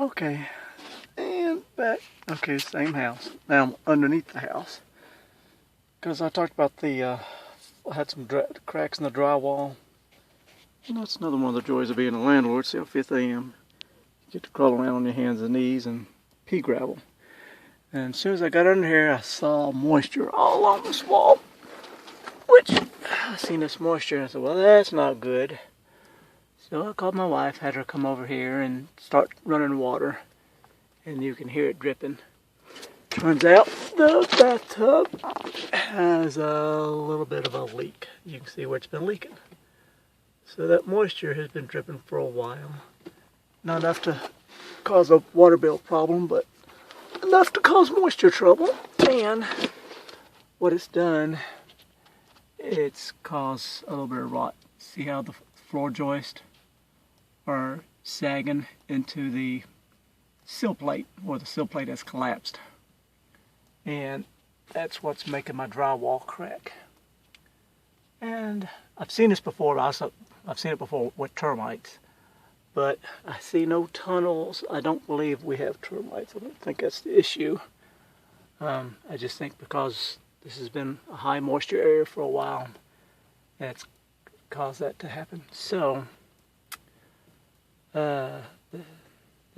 Okay, and back. Okay, same house. Now I'm underneath the house. Because I talked about I had some cracks in the drywall. And that's another one of the joys of being a landlord. See how fifth I am. You get to crawl around on your hands and knees and pea gravel. And as soon as I got under here, I saw moisture all along this wall. Which, I seen this moisture and I said, well, that's not good. So I called my wife, had her come over here and start running water. And you can hear it dripping. Turns out the bathtub has a little bit of a leak. You can see where it's been leaking. So that moisture has been dripping for a while. Not enough to cause a water bill problem, but enough to cause moisture trouble. And what it's done, it's caused a little bit of rot. See how the floor joists are sagging into the sill plate, or the sill plate has collapsed. And that's what's making my drywall crack. And I've seen this before. I've seen it before with termites, but I see no tunnels. I don't believe we have termites. I don't think that's the issue. I just think because this has been a high moisture area for a while, that's caused that to happen. So the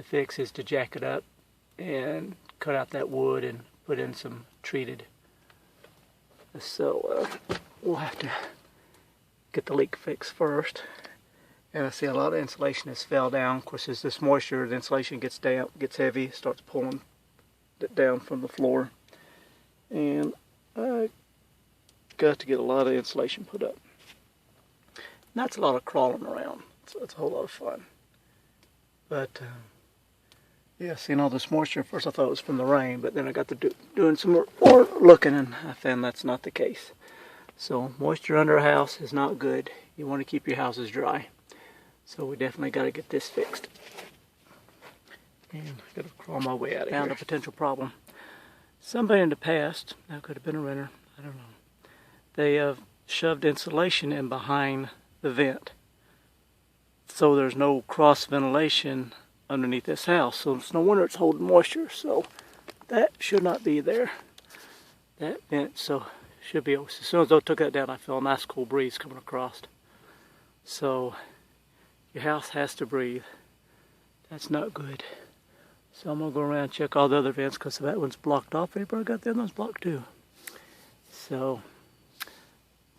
fix is to jack it up and cut out that wood and put in some treated. So we'll have to get the leak fixed first. And I see a lot of insulation has fell down. Of course, as this moisture, the insulation gets down, gets heavy, starts pulling it down from the floor. And I got to get a lot of insulation put up. And that's a lot of crawling around. So it's a whole lot of fun. But yeah, seeing all this moisture, at first I thought it was from the rain, but then I got to doing some more looking and I found that's not the case. So moisture under a house is not good. You want to keep your houses dry. So we definitely got to get this fixed. And I got to crawl my way out of here. Found a potential problem. Somebody in the past, that could have been a renter, I don't know. They have shoved insulation in behind the vent. So there's no cross ventilation underneath this house, so it's no wonder it's holding moisture. So that should not be there. That vent should be open. As soon as I took that down, I felt a nice cool breeze coming across. So your house has to breathe. That's not good. So I'm gonna go around and check all the other vents because that one's blocked off. April, I got the other one's blocked too. So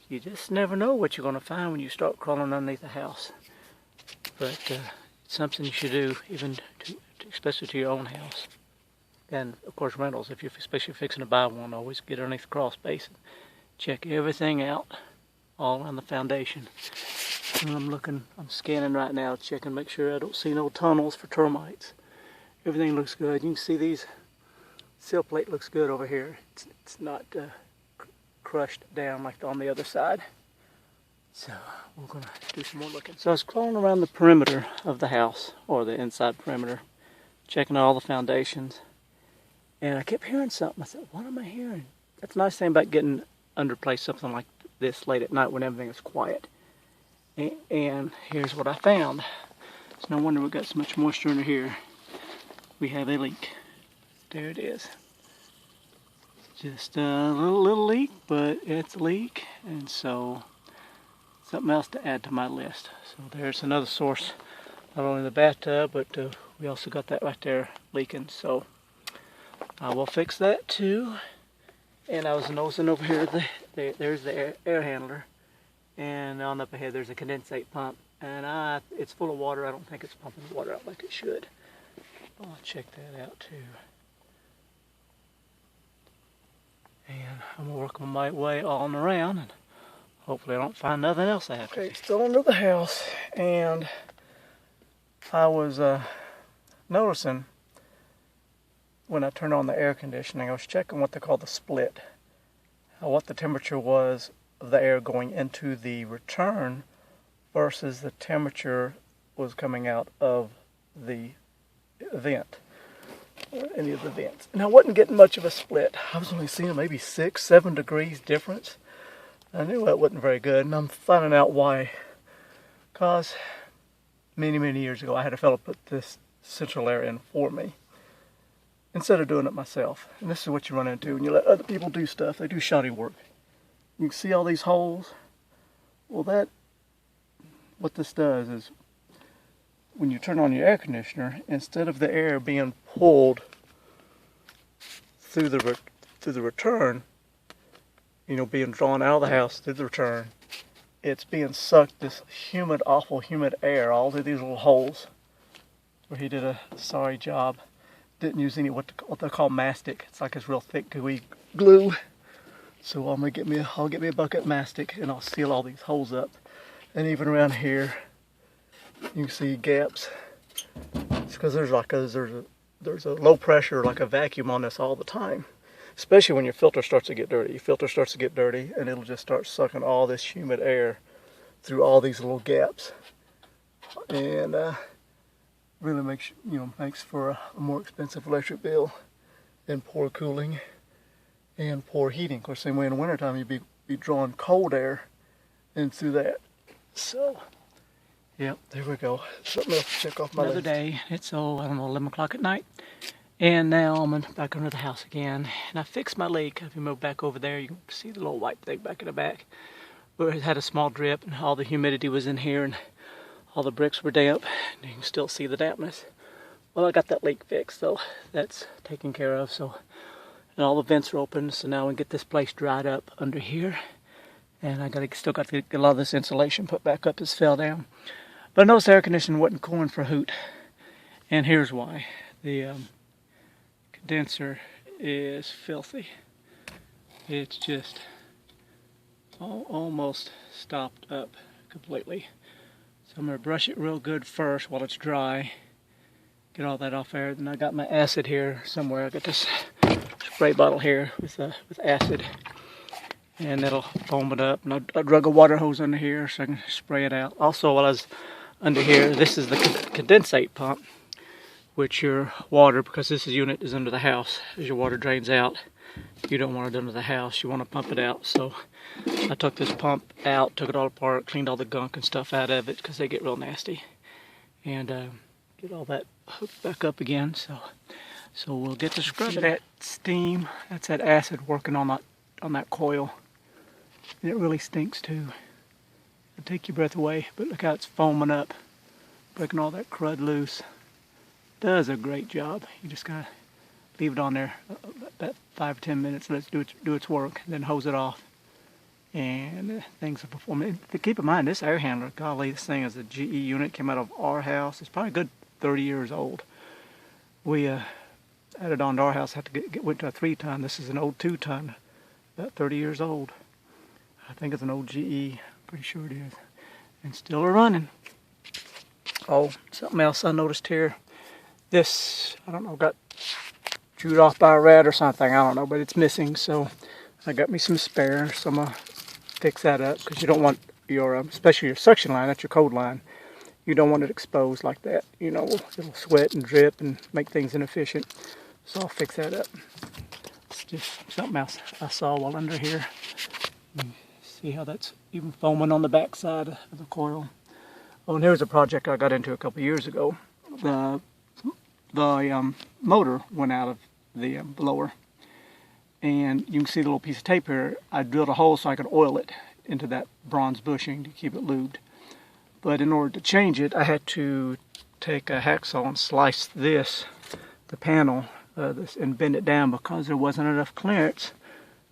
you just never know what you're gonna find when you start crawling underneath the house. But it's something you should do, even especially to your own house. And of course rentals, if you're especially fixing to buy one, always get underneath the crawl space and check everything out all around the foundation. And I'm scanning right now, checking, make sure I don't see no tunnels for termites. Everything looks good. You can see these sill plate looks good over here. It's not crushed down like on the other side. So we're gonna do some more looking. So I was crawling around the perimeter of the house, or the inside perimeter, checking all the foundations. And I kept hearing something. I said, what am I hearing? That's a nice thing about getting underplay something like this late at night when everything is quiet. And here's what I found. It's no wonder we got so much moisture under here. We have a leak. There it is. Just a little leak, but it's a leak. And so something else to add to my list. So there's another source, not only the bathtub, but we also got that right there leaking. So I will fix that too. And I was noticing over here, there's the air handler. And on up ahead there's a condensate pump. And it's full of water. I don't think it's pumping water out like it should. I'll check that out too. And I'm gonna work my way on around and hopefully I don't find nothing else I have to do. Okay, still under the house, and I was noticing when I turned on the air conditioning, I was checking what they call the split, what the temperature was of the air going into the return versus the temperature was coming out of the vent, any of the vents. And I wasn't getting much of a split. I was only seeing maybe 6-7 degrees difference. I knew that wasn't very good, and I'm finding out why. Because many years ago I had a fellow put this central air in for me, instead of doing it myself. And this is what you run into when you let other people do stuff. They do shoddy work. You can see all these holes. Well, what this does is, when you turn on your air conditioner, instead of the air being pulled through the return, being drawn out of the house through the return, it's being sucked, this humid, awful humid air, all through these little holes, where he did a sorry job. Didn't use any what they call mastic. It's like this real thick gooey glue. So I'll get me a bucket of mastic, and I'll seal all these holes up. And even around here, you can see gaps. It's because there's a low pressure, like a vacuum on this all the time. Especially when your filter starts to get dirty. Your filter starts to get dirty, and it'll just start sucking all this humid air through all these little gaps, and really makes for a more expensive electric bill, and poor cooling, and poor heating. Of course, same way in the wintertime, you'd be drawing cold air in through that. So, yep, there we go. Something else to check off my list. Another day. It's I don't know, 11 o'clock at night. And now I'm back under the house again, and I fixed my leak. If you move back over there, you can see the little white thing back in the back, where it had a small drip, and all the humidity was in here, and all the bricks were damp, and you can still see the dampness. Well, I got that leak fixed, so that's taken care of. So, and all the vents are open, so now we get this place dried up under here, and I still got to get a lot of this insulation put back up. It's fell down, but I noticed the air conditioning wasn't cooling for a hoot, and here's why. The condenser is filthy. It's just almost stopped up completely. So I'm going to brush it real good first while it's dry. Get all that off there. Then I got my acid here somewhere. I got this spray bottle here with acid, and it'll foam it up. And I drug a water hose under here so I can spray it out. Also, while I was under here, this is the condensate pump, which your water, because this unit is under the house, as your water drains out, you don't want it under the house, you want to pump it out. So I took this pump out, took it all apart, cleaned all the gunk and stuff out of it, because they get real nasty, and get all that hooked back up again. So we'll get to scrub it. That steam, that's that acid working on that coil, and it really stinks too. It'll take your breath away, but look how it's foaming up, breaking all that crud loose. Does a great job. You just gotta leave it on there about 5 or 10 minutes, let it do its work, then hose it off, and things are performing. Keep in mind, this air handler, golly, this thing is a GE unit, came out of our house. It's probably a good 30 years old. We added on to our house, had to went to a 3-ton. This is an old 2-ton, about 30 years old. I think it's an old GE, pretty sure it is, and still running. Oh, something else I noticed here. This, I don't know, got chewed off by a rat or something, I don't know, but it's missing, so I got me some spare, so I'm going to fix that up, because you don't want your, especially your suction line, that's your cold line, you don't want it exposed like that. It'll sweat and drip and make things inefficient, so I'll fix that up. It's just something else I saw while under here. See how that's even foaming on the back side of the coil. Oh, and here's a project I got into a couple years ago. The motor went out of the blower, and you can see the little piece of tape here. I drilled a hole so I could oil it into that bronze bushing to keep it lubed. But in order to change it, I had to take a hacksaw and slice the panel, and bend it down, because there wasn't enough clearance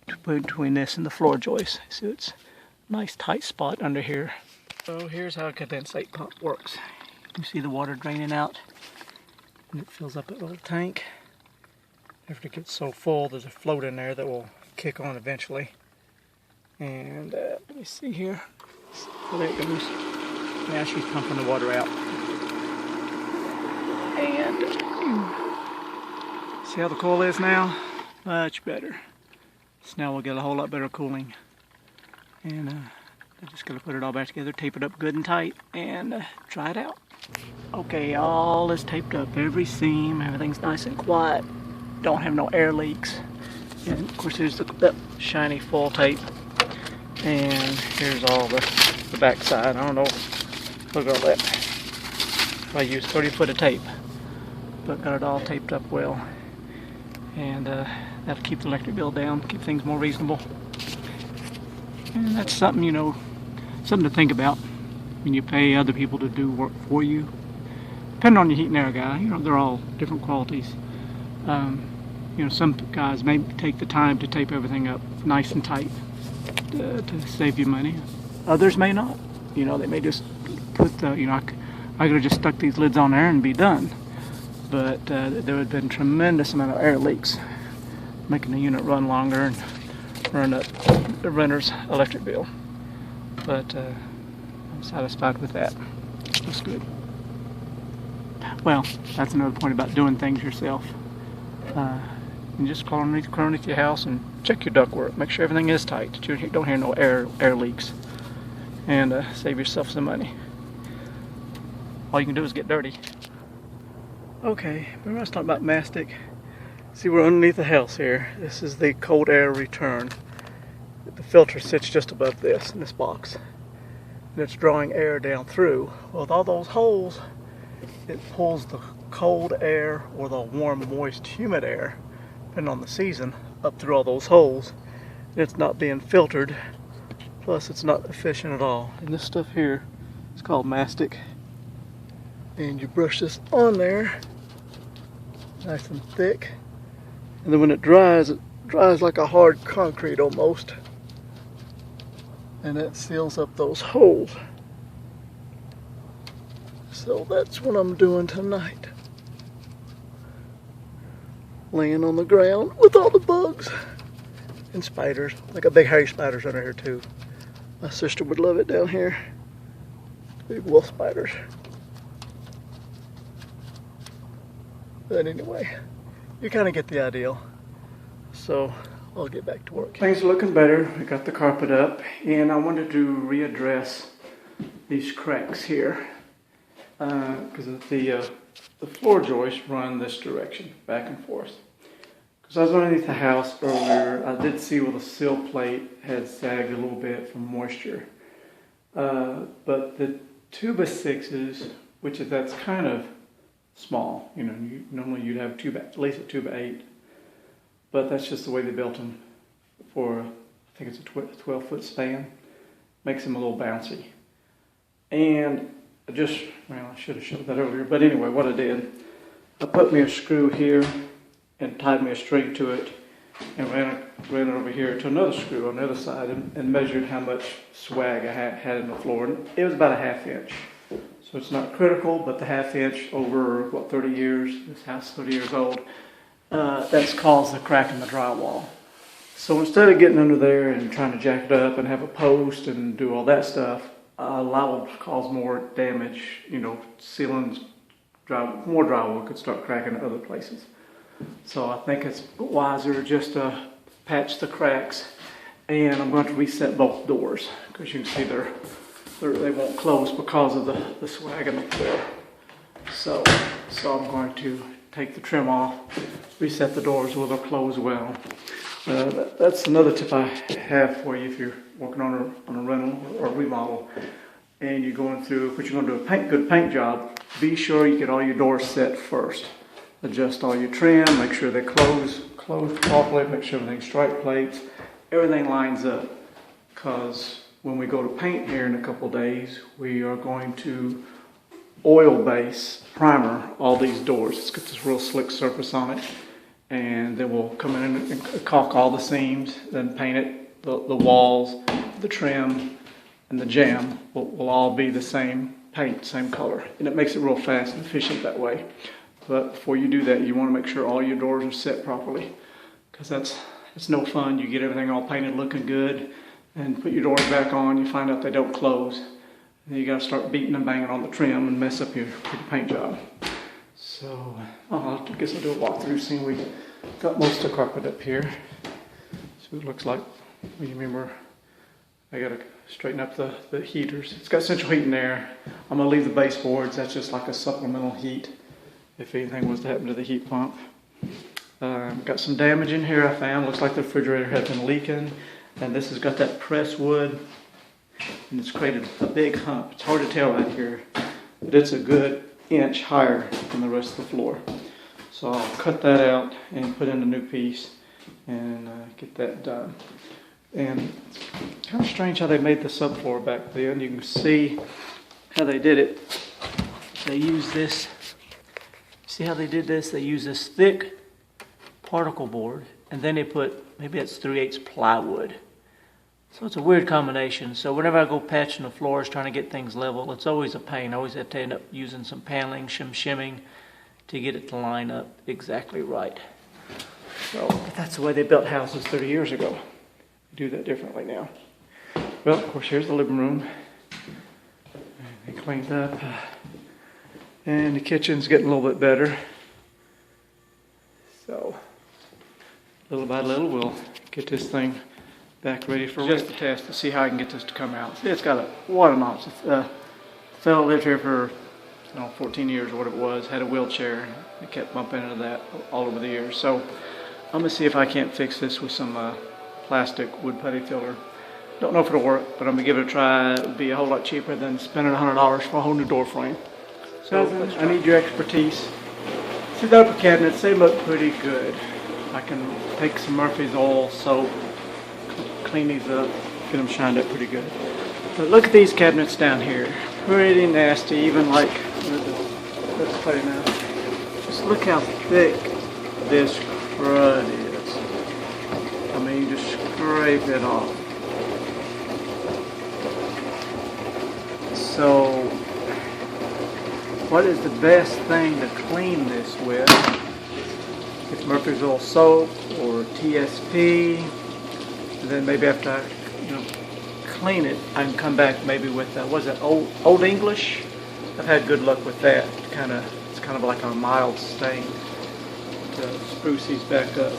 to put between this and the floor joist. So it's a nice tight spot under here. So here's how a condensate pump works. You can see the water draining out, and it fills up that little tank. After it gets so full, there's a float in there that will kick on eventually. And let me see here. So there it goes. Now she's pumping the water out. And see how the coil is now? Much better. So now we'll get a whole lot better cooling. And I'm just going to put it all back together, tape it up good and tight, and try it out. Okay, all is taped up, every seam, everything's nice and quiet. Don't have no air leaks. And of course here's that shiny foil tape. And here's all the back side. I don't know, look at all that. I used 30 foot of tape. but got it all taped up well. And that'll keep the electric bill down, keep things more reasonable. And that's something, you know, something to think about when you pay other people to do work for you. Depending on your heat and air guy, you know, they're all different qualities. You know, some guys may take the time to tape everything up nice and tight to save you money. Others may not. You know, they may just put the, you know, I could have just stuck these lids on there and be done. But there would have been tremendous amount of air leaks, making the unit run longer and run up the renter's electric bill. But I'm satisfied with that. Looks good. Well, that's another point about doing things yourself. And just crawl underneath your house and check your ductwork. Make sure everything is tight, that you don't hear no air leaks. And save yourself some money. All you can do is get dirty. Okay, remember I was talking about mastic? See, we're underneath the house here. This is the cold air return. The filter sits just above this, in this box. And it's drawing air down through. Well, with all those holes, it pulls the cold air or the warm, moist, humid air, depending on the season, up through all those holes. And it's not being filtered. Plus, it's not efficient at all. And this stuff here is called mastic. And you brush this on there, nice and thick. And then when it dries like a hard concrete almost. And it seals up those holes. So that's what I'm doing tonight. Laying on the ground with all the bugs and spiders. I got big hairy spiders under here too. My sister would love it down here. Big wolf spiders. But anyway, you kind of get the idea. So I'll get back to work. Things are looking better. I got the carpet up, and I wanted to readdress these cracks here because the floor joists run this direction, back and forth. Because I was underneath the house earlier, I did see where the sill plate had sagged a little bit from moisture. But the 2x6s, that's kind of small, you know, normally you'd have at least a 2x8, but that's just the way they built them for, I think it's a 12-foot span. Makes them a little bouncy. And I should have showed that earlier, but anyway, what I did, I put me a screw here and tied me a string to it and ran it over here to another screw on the other side and measured how much swag I had in the floor. And it was about a 1/2 inch. So it's not critical, but the 1/2 inch over, 30 years, this house is 30 years old, that's caused a crack in the drywall. So instead of getting under there and trying to jack it up and have a post and do all that stuff, liable to cause more damage, you know, ceilings, more drywall could start cracking in other places. So I think it's wiser just to patch the cracks, and I'm going to reset both doors because you can see they won't close because of the swag in the floor. So I'm going to take the trim off, reset the doors where they'll close well. That's another tip I have for you if you're working on a rental or a remodel and you're going through, but you're going to do a good paint job. Be sure you get all your doors set first. Adjust all your trim, make sure they close properly, make sure everything's strike plates, everything lines up. Because when we go to paint here in a couple days, we are going to oil base primer all these doors. It's got this real slick surface on it, and then we'll come in and caulk all the seams, then paint it. The walls, the trim, and the jamb will all be the same paint, same color, and it makes it real fast and efficient that way. But before you do that, you want to make sure all your doors are set properly, because it's no fun. You get everything all painted looking good and put your doors back on, you find out they don't close. And then you got to start beating and banging on the trim and mess up your paint job. So I guess I'll do a walkthrough, seeing we got most of the carpet up here. So it looks like, you remember, I got to straighten up the heaters. It's got central heating there. I'm going to leave the baseboards. That's just like a supplemental heat if anything was to happen to the heat pump. Got some damage in here I found. Looks like the refrigerator had been leaking. And this has got that pressed wood, and it's created a big hump. It's hard to tell right here, but it's a good inch higher than the rest of the floor. So I'll cut that out and put in a new piece and get that done. And it's kind of strange how they made the subfloor back then. You can see how they did it. They use this, see how they did this? They use this thick particle board, and then they put, maybe that's 3/8 plywood. So it's a weird combination. So whenever I go patching the floors, trying to get things level, it's always a pain. I always have to end up using some paneling, shimming to get it to line up exactly right. So but that's the way they built houses 30 years ago. They do that differently now. Well, of course, here's the living room. They cleaned up. And the kitchen's getting a little bit better. So little by little, we'll get this thing back ready for just a test to see how I can get this to come out. See, it's got a water knots. Fellow lived here for 14 years or what it was, had a wheelchair. It kept bumping into that all over the years. So I'm gonna see if I can't fix this with some plastic wood putty filler. Don't know if it'll work, but I'm gonna give it a try. It would be a whole lot cheaper than spending $100 for a whole new door frame. So I need your expertise. See the upper cabinets, they look pretty good. I can take some Murphy's oil soap, clean these up, get them shined up pretty good. But look at these cabinets down here. Pretty nasty, even like, let's put it now. Just look how thick this crud is. I mean, you just scrape it off. So, what is the best thing to clean this with? It's Murphy's oil soap or TSP. And then maybe after I, clean it, I can come back maybe with what is it, Old English? I've had good luck with that. It's kind of like a mild stain to spruce these back up.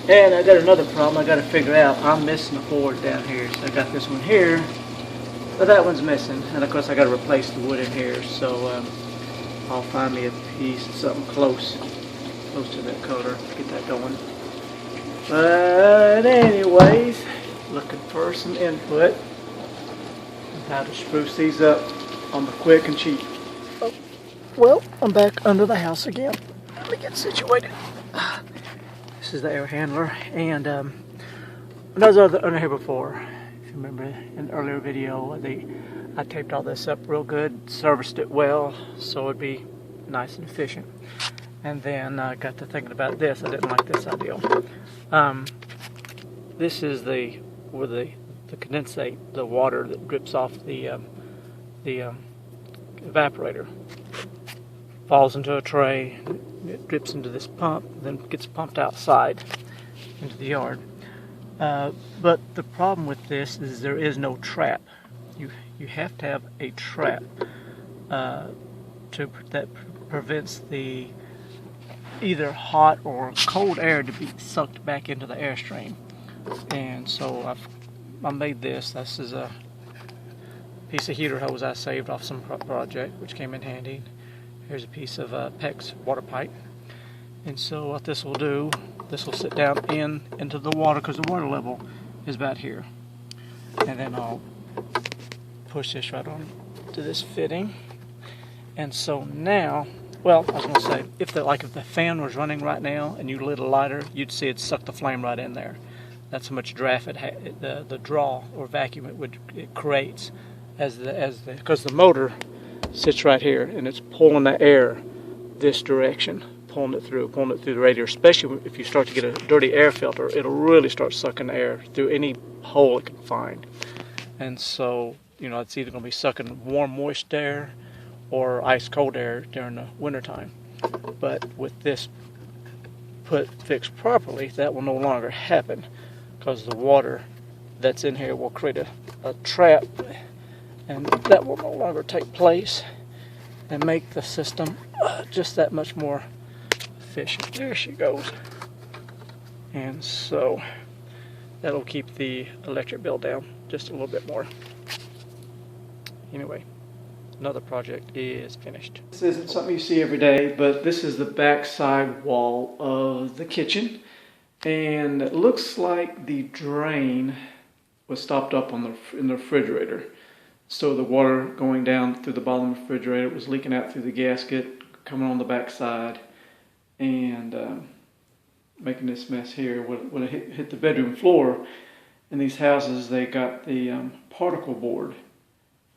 And I got another problem I got to figure out. I'm missing a board down here. So I got this one here, but that one's missing. And of course I got to replace the wood in here. So I'll find me a piece, something close to that color, get that going. But anyways, looking for some input on how to spruce these up on the quick and cheap. Oh, well, I'm back under the house again. Let me get situated. This is the air handler, and when I was under here before, if you remember in the earlier video, I taped all this up real good, serviced it well, so it'd be nice and efficient. And then I got to thinking about this. I didn't like this idea. This is where the condensate, the water that drips off the evaporator, falls into a tray, it drips into this pump, then gets pumped outside into the yard. But the problem with this is there is no trap. You have to have a trap that prevents the either hot or cold air to be sucked back into the airstream. And so I made this. This is a piece of heater hose I saved off some project, which came in handy. Here's a piece of PEX water pipe. And so what this will do, this will sit down into the water, because the water level is about here. And then I'll push this right on to this fitting. And so now, well, I was going to say, if the fan was running right now and you lit a lighter, you'd see it suck the flame right in there. That's how much draft the draw or vacuum it creates because the motor sits right here and it's pulling the air this direction, pulling it through the radiator. Especially if you start to get a dirty air filter, it'll really start sucking the air through any hole it can find. And so, it's either going to be sucking warm, moist air or ice cold air during the wintertime. But with this fixed properly, that will no longer happen, because the water that's in here will create a trap, and that will no longer take place and make the system just that much more efficient. There she goes. And so that'll keep the electric bill down just a little bit more. Anyway, another project is finished. This isn't something you see every day, but this is the back side wall of the kitchen. And it looks like the drain was stopped up in the refrigerator. So the water going down through the bottom of the refrigerator was leaking out through the gasket, coming on the back side. and making this mess here. When it hit the bedroom floor, in these houses they got the particle board,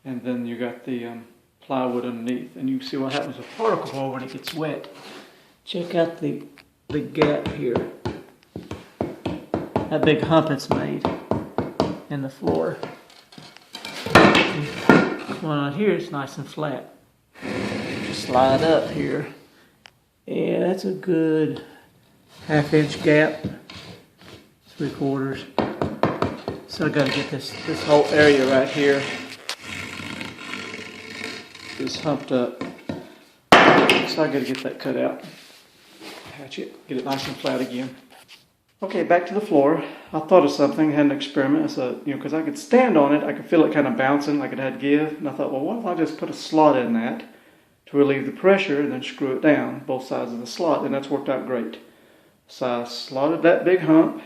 and then you got the plywood underneath, and you see what happens with particle board when it gets wet. Check out the gap here. That big hump it's made in the floor. Going on here, it's nice and flat. Just slide up here. Yeah, that's a good half-inch gap, 3/4. So I got to get this whole area right here just humped up. So I got to get that cut out. Hatch it, get it nice and flat again. Okay, back to the floor. I thought of something, had an experiment. I said, because I could stand on it, I could feel it kind of bouncing like it had give. And I thought, well, what if I just put a slot in that to relieve the pressure and then screw it down both sides of the slot? And that's worked out great. So I slotted that big hump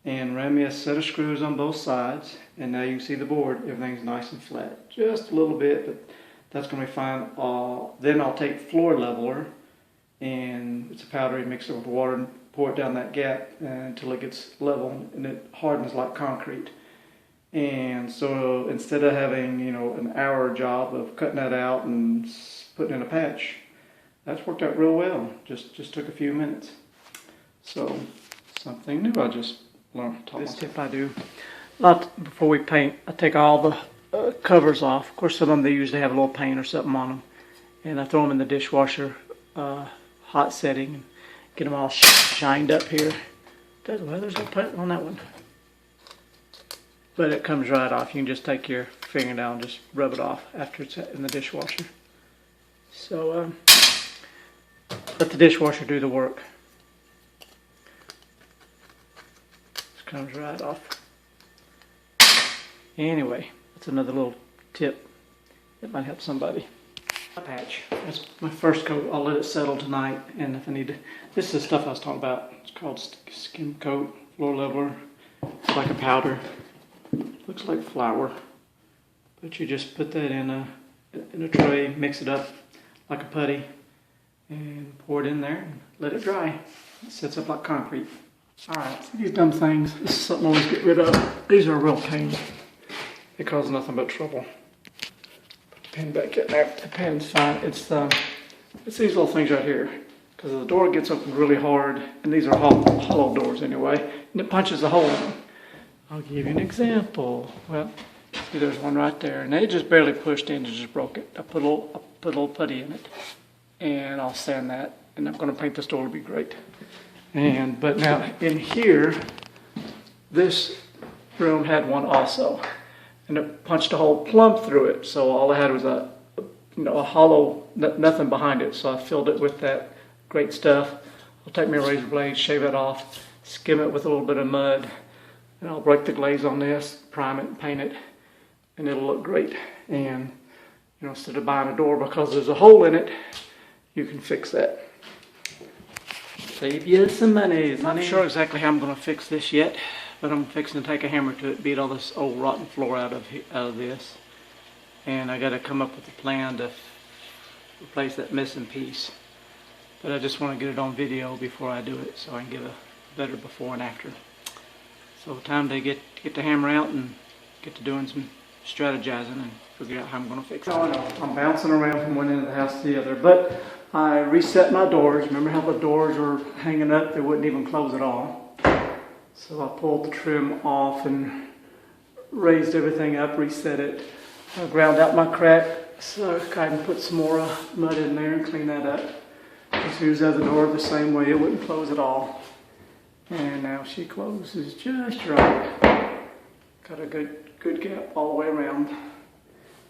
and ran me a set of screws on both sides. And now you can see the board, everything's nice and flat. Just a little bit, but that's going to be fine. Then I'll take floor leveler, and it's a powder, you mix it with water and pour it down that gap until it gets level and it hardens like concrete. And so instead of having an hour job of cutting that out and putting in a patch, that's worked out real well. Just took a few minutes. So something new I just learned. This tip I do before we paint, I take all the covers off. Of course, some of them they usually have a little paint or something on them, and I throw them in the dishwasher, hot setting, and get them all shined up here. There's no paint on that one, but it comes right off. You can just take your fingernail and just rub it off after it's in the dishwasher. So let the dishwasher do the work. Just comes right off. Anyway, that's another little tip that might help somebody. Patch. That's my first coat. I'll let it settle tonight, and if I need to, this is the stuff I was talking about. It's called skim coat, floor leveler. It's like a powder. Looks like flour, but you just put that in a tray, mix it up like a putty, and pour it in there and let it dry. It sets up like concrete. All right, so these dumb things. This is something I always get rid of. These are a real pain. They cause nothing but trouble. Pin back in there. The pin's fine. It's these little things right here, because the door gets opened really hard, and these are hollow doors anyway, and it punches a hole in them. I'll give you an example. Well, see, there's one right there, and they just barely pushed in and just broke it. I put a little putty in it, and I'll sand that, and I'm going to paint this door. It'll be great. But now in here, this room had one also. And it punched a hole plumb through it, so all I had was a hollow, nothing behind it. So I filled it with that great stuff. I'll take my razor blade, shave it off, skim it with a little bit of mud, and I'll break the glaze on this, prime it, and paint it, and it'll look great. And instead of buying a door because there's a hole in it, you can fix that. Save you some money. I'm not sure exactly how I'm going to fix this yet. But I'm fixing to take a hammer to it, beat all this old rotten floor out of this. And I got to come up with a plan to replace that missing piece. But I just want to get it on video before I do it, so I can get a better before and after. So time to get the hammer out and get to doing some strategizing and figure out how I'm going to fix it. I'm bouncing around from one end of the house to the other, but I reset my doors. Remember how the doors were hanging up? They wouldn't even close at all. So I pulled the trim off and raised everything up, reset it. I ground out my crack so I can put some more mud in there and clean that up. Just use the other door the same way, it wouldn't close at all. And now she closes just right. Got a good gap all the way around.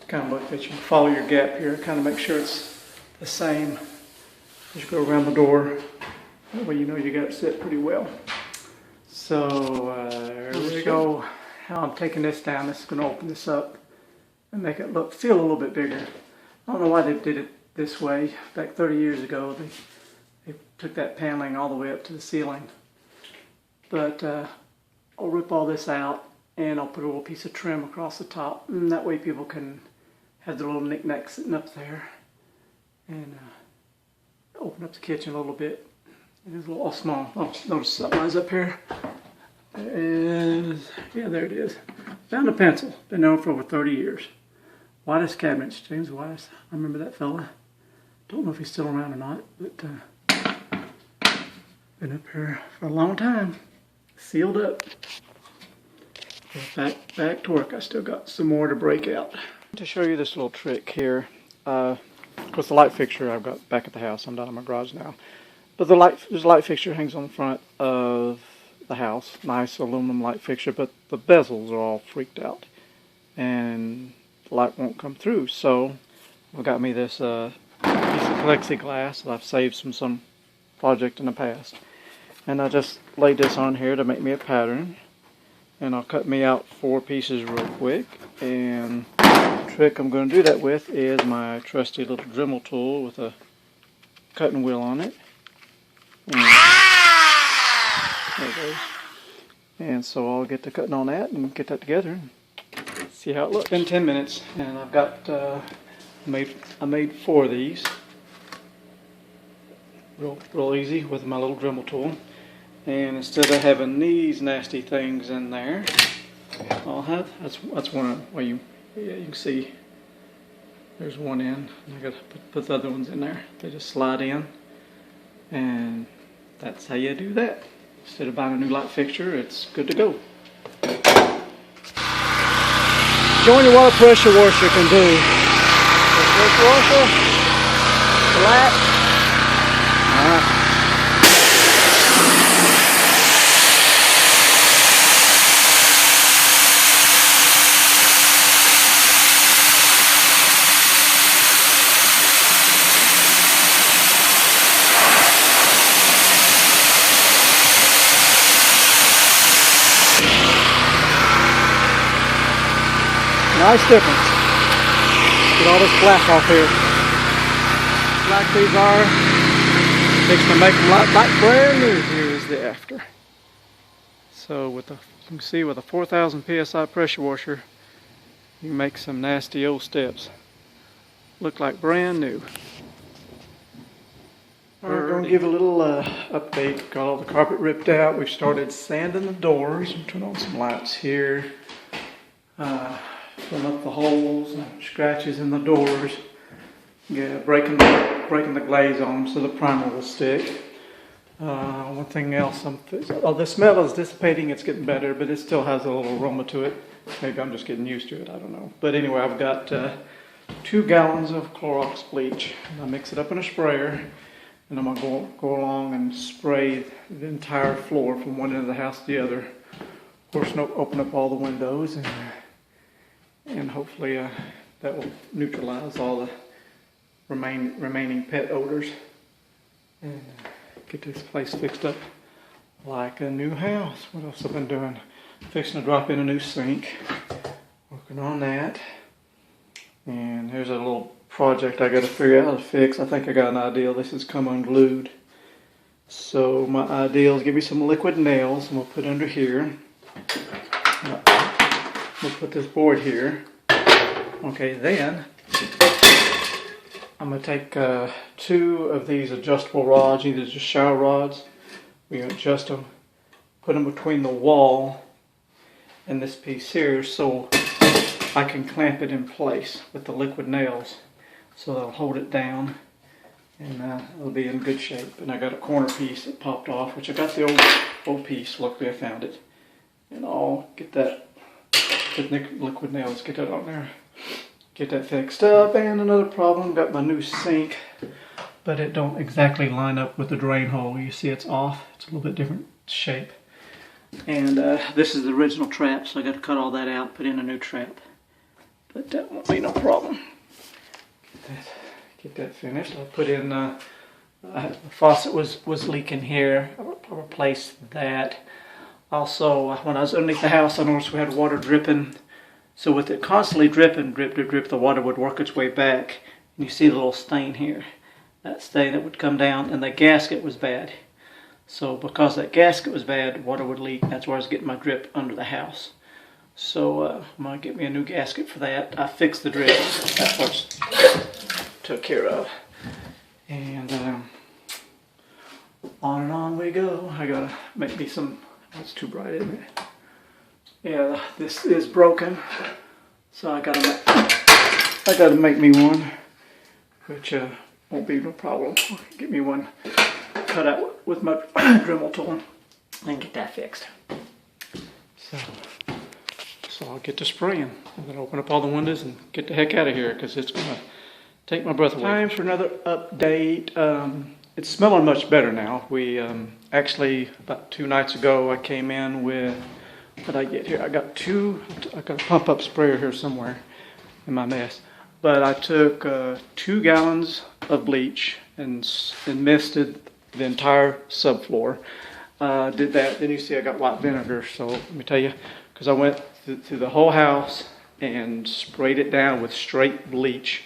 Kind of look that you follow your gap here, kind of make sure it's the same as you go around the door. That way you know you got it set pretty well. So here we go. How I'm taking this down. This is going to open this up and make it feel a little bit bigger. I don't know why they did it this way. Back 30 years ago, they took that paneling all the way up to the ceiling. But I'll rip all this out and I'll put a little piece of trim across the top, and that way people can have their little knickknacks sitting up there and open up the kitchen a little bit. It is a little small. Oh, notice something is up here. There is, yeah, there it is. Found a pencil. Been known for over 30 years. White's Cabinets, James White's. I remember that fella. Don't know if he's still around or not, but been up here for a long time. Sealed up. Back to work. I still got some more to break out. To show you this little trick here. Of course, the light fixture I've got back at the house. I'm down in my garage now. But there's a light fixture hangs on the front of the house. Nice aluminum light fixture, but the bezels are all freaked out. And the light won't come through. So I've got me this piece of plexiglass that I've saved from some project in the past. And I just laid this on here to make me a pattern. And I'll cut me out 4 pieces real quick. And the trick I'm going to do that with is my trusty little Dremel tool with a cutting wheel on it. And there it goes. And so I'll get to cutting on that and get that together and see how it looks. It's been 10 minutes and I've got I made 4 of these. Real easy with my little Dremel tool. And instead of having these nasty things in there, I'll have that's one way you can see. There's one in. I got to put the other ones in there. They just slide in, and that's how you do that. Instead of buying a new light fixture, it's good to go. Showing you what a pressure washer can do. The pressure washer, flat. All right. Nice difference. Get all this black off here. Like these are, fixing to make them like brand new. Here is the after. So with you can see with a 4,000 psi pressure washer, you can make some nasty old steps look like brand new. We're going to give a little update. Got all the carpet ripped out. We've started sanding the doors. Turn on some lights here. Fill up the holes and scratches in the doors. Yeah, breaking the glaze on them so the primer will stick. One thing else, the smell is dissipating. It's getting better, but it still has a little aroma to it. Maybe I'm just getting used to it. I don't know. But anyway, I've got 2 gallons of Clorox bleach. And I mix it up in a sprayer, and I'm gonna go along and spray the entire floor from one end of the house to the other. Of course, open up all the windows and hopefully that will neutralize all the remaining pet odors and get this place fixed up like a new house. What else have I been doing? Fixing to drop in a new sink. Working on that. And here's a little project I got to figure out how to fix. I think I got an idea. This has come unglued. So my idea is give me some liquid nails, and we'll put under here. We'll put this board here. Okay, then I'm going to take 2 of these adjustable rods, either just shower rods. We're going to adjust them, put them between the wall and this piece here so I can clamp it in place with the liquid nails. So that'll hold it down and it'll be in good shape. And I got a corner piece that popped off, which I got the old piece. Luckily I found it. And I'll get that with liquid nails, get that on there, get that fixed up. And another problem, got my new sink, but it don't exactly line up with the drain hole. You see it's off, it's a little bit different shape. And this is the original trap, so I got to cut all that out, put in a new trap. But that won't be no problem. Get that finished. I'll put in, the faucet was leaking here. I'll replace that. Also, when I was underneath the house, I noticed we had water dripping. So with it constantly dripping, drip, the water would work its way back. And you see the little stain here. That stain that would come down, and the gasket was bad. So because that gasket was bad, water would leak. That's where I was getting my drip under the house. So I'm going to get me a new gasket for that. I fixed the drip. That part's took care of. And on and on we go. I gotta make me some, that's too bright, isn't it? Yeah, this is broken, so I gotta make me one, which won't be no problem. I'll get me one cut out with my Dremel tool and get that fixed. So I'll get to spraying. I'm gonna open up all the windows and get the heck out of here because it's gonna take my breath away. Time for another update. It's smelling much better now. We actually, about 2 nights ago, I came in with, what did I get here? I got a pump up sprayer here somewhere in my mess. But I took 2 gallons of bleach and misted the entire subfloor. Did that, then you see I got white vinegar. So let me tell you, because I went through the whole house and sprayed it down with straight bleach.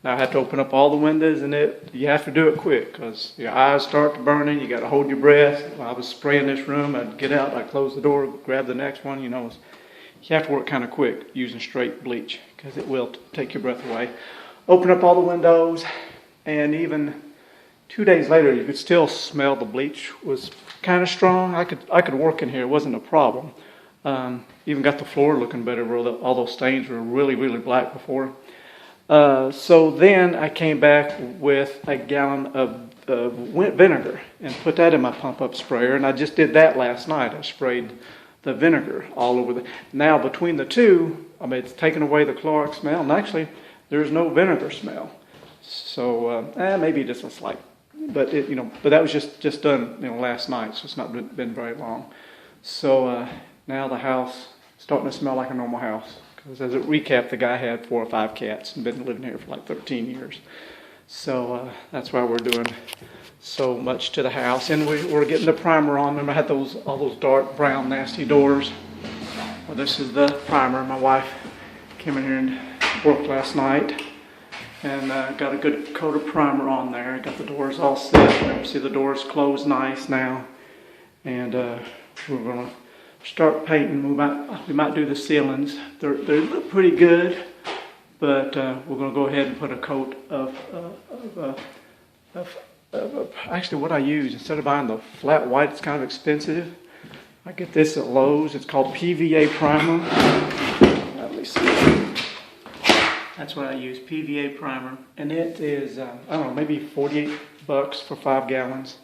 Now I had to open up all the windows, and you have to do it quick because your eyes start to burning. You got to hold your breath. While I was spraying this room, I'd get out, I'd close the door, grab the next one. You know, you have to work kind of quick using straight bleach because it will take your breath away. Open up all the windows, and even 2 days later, you could still smell the bleach was kind of strong. I could work in here. It wasn't a problem. Even got the floor looking better where all those stains were really, really black before. So then I came back with a gallon of vinegar and put that in my pump-up sprayer, and I just did that last night. I sprayed the vinegar all over now between the two, I mean, it's taken away the chloric smell, and actually there's no vinegar smell. So maybe just a slight, but that was just done last night, so it's not been very long. So now the house is starting to smell like a normal house. Because as a recap, the guy had 4 or 5 cats and been living here for like 13 years. So that's why we're doing so much to the house. And we're getting the primer on. Remember I had all those dark brown nasty doors. Well, this is the primer. My wife came in here and worked last night and got a good coat of primer on there. Got the doors all set. See the doors closed nice now. And we're going to start painting. We might do the ceilings. They look pretty good, but we're going to go ahead and put a coat of actually what I use, instead of buying the flat white, it's kind of expensive. I get this at Lowe's. It's called PVA primer. Let me see. That's what I use, PVA primer, and it is I don't know, maybe 48 bucks for 5 gallons.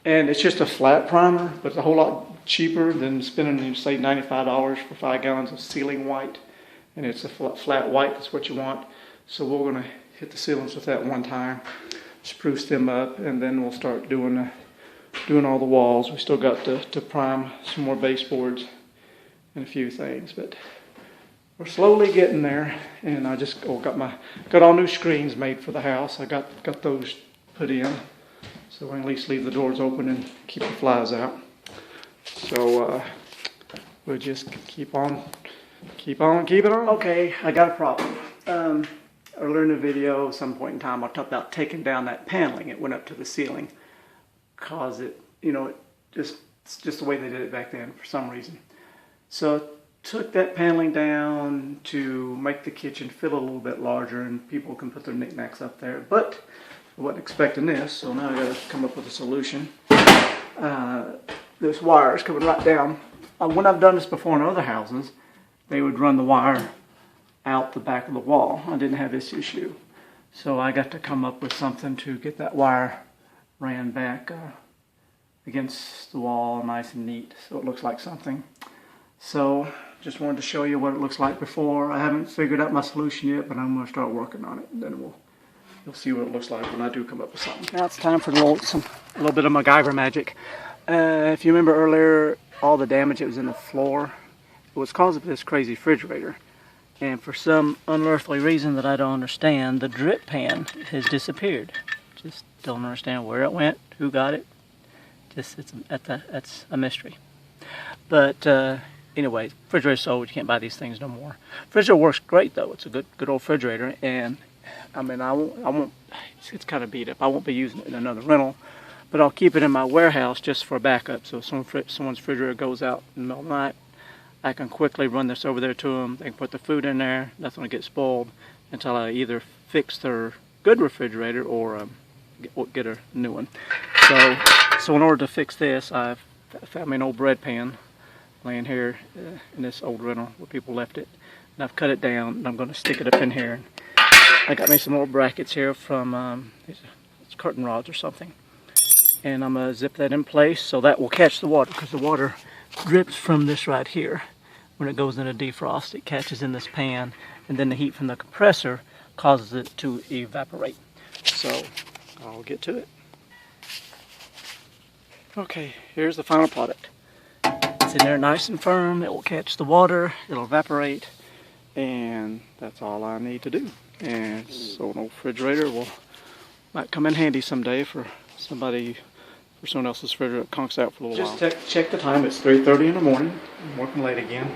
And it's just a flat primer, but it's a whole lot cheaper than spending, say, $95 for 5 gallons of ceiling white. And it's a flat white, that's what you want. So we're going to hit the ceilings with that one time, spruce them up, and then we'll start doing all the walls. We still got to prime some more baseboards and a few things, but we're slowly getting there. And I just got all new screens made for the house. I got those put in, so I can at least leave the doors open and keep the flies out. So we'll just keep on keeping on. Okay, I got a problem. Earlier in the video, at some point in time, I talked about taking down that paneling. It went up to the ceiling, cause it's just the way they did it back then for some reason. So I took that paneling down to make the kitchen feel a little bit larger, and people can put their knickknacks up there. But I wasn't expecting this, so now I got to come up with a solution. This wire is coming right down. When I've done this before in other houses, they would run the wire out the back of the wall. I didn't have this issue. So I got to come up with something to get that wire ran back against the wall nice and neat, so it looks like something. So just wanted to show you what it looks like before. I haven't figured out my solution yet, but I'm going to start working on it. And then you'll see what it looks like when I do come up with something. Now it's time for a little bit of MacGyver magic. If you remember earlier, all the damage that was in the floor, it was caused by this crazy refrigerator. And for some unearthly reason that I don't understand, the drip pan has disappeared. Just don't understand where it went, who got it. That's a mystery. But anyway, refrigerator's sold. You can't buy these things no more. Refrigerator works great though. It's a good old refrigerator, and I mean I won't. It's kind of beat up. I won't be using it in another rental. But I'll keep it in my warehouse just for backup. So if someone's refrigerator goes out in the middle of the night, I can quickly run this over there to them. They can put the food in there. Nothing will get spoiled until I either fix their good refrigerator or get a new one. So So in order to fix this, I've found me an old bread pan laying here in this old rental where people left it. And I've cut it down and I'm going to stick it up in here. I got me some old brackets here from it's curtain rods or something. And I'm going to zip that in place so that will catch the water, because the water drips from this right here. When it goes into defrost, it catches in this pan, and then the heat from the compressor causes it to evaporate. So I'll get to it. Okay, here's the final product. It's in there nice and firm. It will catch the water, it'll evaporate, and that's all I need to do. And so an old refrigerator might come in handy someday for someone else's refrigerator that conks out for a little while. Just check the time. It's 3:30 in the morning. I'm working late again.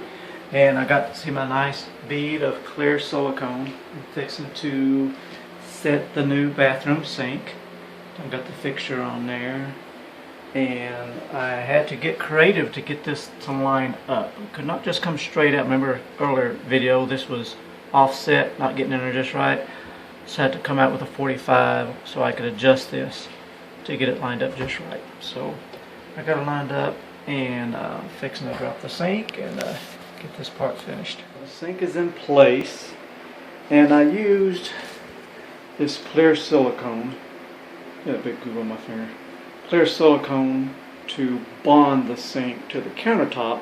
And I got to see my nice bead of clear silicone. I'm fixing to set the new bathroom sink. I've got the fixture on there. And I had to get creative to get this to line up. It could not just come straight up. Remember earlier video, this was offset, not getting in there just right. So I had to come out with a 45 so I could adjust this to get it lined up just right. So I got it lined up, and fixing to drop the sink and get this part finished. The sink is in place, and I used this clear silicone. Got a big glue on my finger. Clear silicone to bond the sink to the countertop,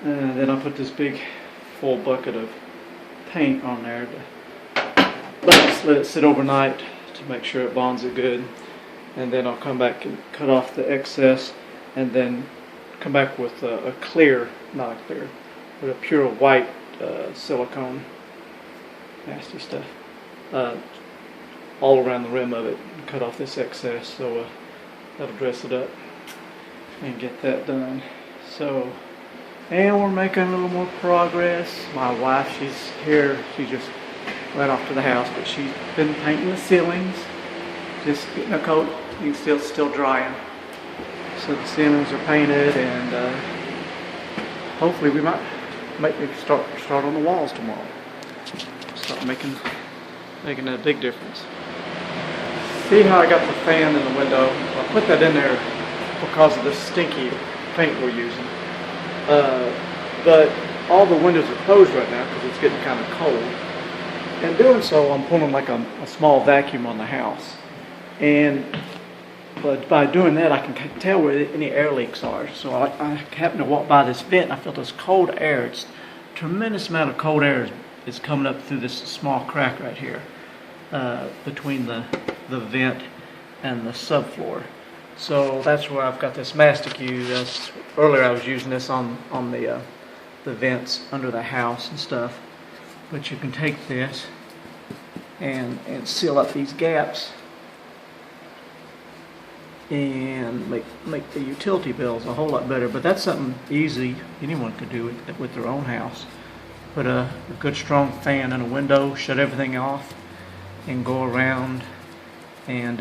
and then I put this big full bucket of paint on there to let it sit overnight to make sure it bonds it good. And then I'll come back and cut off the excess, and then come back with a clear, not a clear, but a pure white silicone, nasty stuff, all around the rim of it, and cut off this excess, so that'll dress it up and get that done. So, and we're making a little more progress. My wife, she's here, she just went off to the house, but she's been painting the ceilings. Just getting a coat. You can still drying. So the ceilings are painted, and hopefully we might start on the walls tomorrow. Start making a big difference. See how I got the fan in the window? I put that in there because of the stinky paint we're using. But all the windows are closed right now because it's getting kind of cold. And doing so, I'm pulling like a small vacuum on the house. But by doing that, I can tell where any air leaks are. So I happened to walk by this vent, and I felt this cold air. It's a tremendous amount of cold air is coming up through this small crack right here between the vent and the subfloor. So that's where I've got this mastic used. Earlier I was using this on the vents under the house and stuff. But you can take this and seal up these gaps and make the utility bills a whole lot better. But that's something easy anyone could do with their own house. Put a good strong fan in a window, shut everything off, and go around and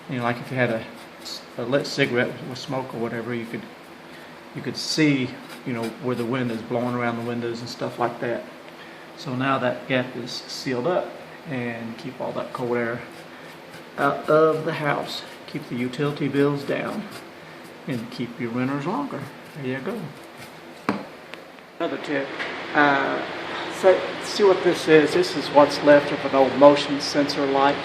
like if you had a lit cigarette with smoke or whatever, you could see where the wind is blowing around the windows and stuff like that. So now that gap is sealed up, and keep all that cold air out of the house. Keep the utility bills down, and keep your renters longer. There you go. Another tip. See what this is. This is what's left of an old motion sensor light.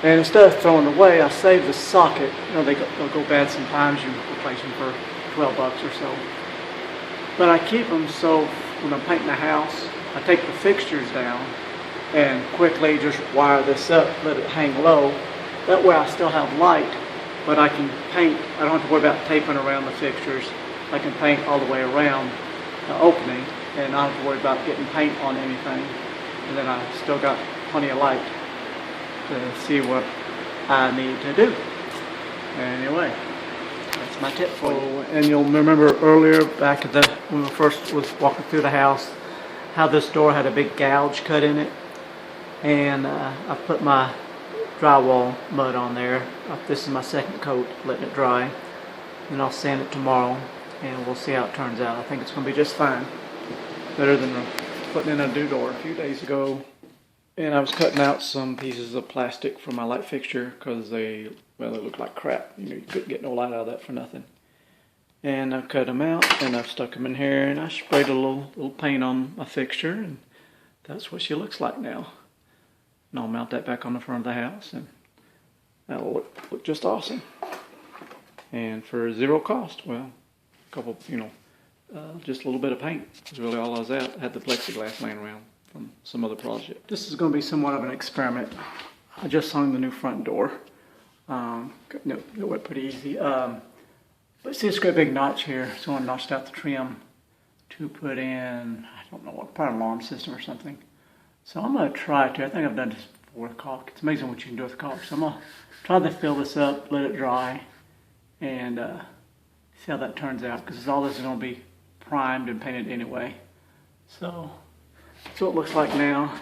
And instead of throwing it away, I save the socket. They'll go bad sometimes. You replace them for $12 or so. But I keep them so when I'm painting the house, I take the fixtures down and quickly just wire this up, let it hang low. That way I still have light, but I can paint. I don't have to worry about taping around the fixtures. I can paint all the way around the opening, and I don't have to worry about getting paint on anything. And then I still got plenty of light to see what I need to do. Anyway, that's my tip for you. And you'll remember earlier back at when we first was walking through the house, how this door had a big gouge cut in it. And I put my drywall mud on there. This is my second coat, letting it dry. Then I'll sand it tomorrow, and we'll see how it turns out. I think it's going to be just fine. Better than putting in a new door. A few days ago, and I was cutting out some pieces of plastic for my light fixture because they well, they look like crap. You know, you couldn't get no light out of that for nothing. And I've cut them out, and I've stuck them in here, and I sprayed a little paint on my fixture, and that's what she looks like now. And I'll mount that back on the front of the house, and that'll look just awesome. And for zero cost, well, a couple, just a little bit of paint is really all I was at. I had the plexiglass laying around from some other project. This is going to be somewhat of an experiment. I just hung the new front door. It went pretty easy. But see this great big notch here. Someone notched out the trim to put in, I don't know what, probably an alarm system or something. So I'm going to try to. I think I've done this before with caulk. It's amazing what you can do with caulk. So I'm going to try to fill this up, let it dry, and see how that turns out. Because all this is going to be primed and painted anyway. So that's what it looks like now.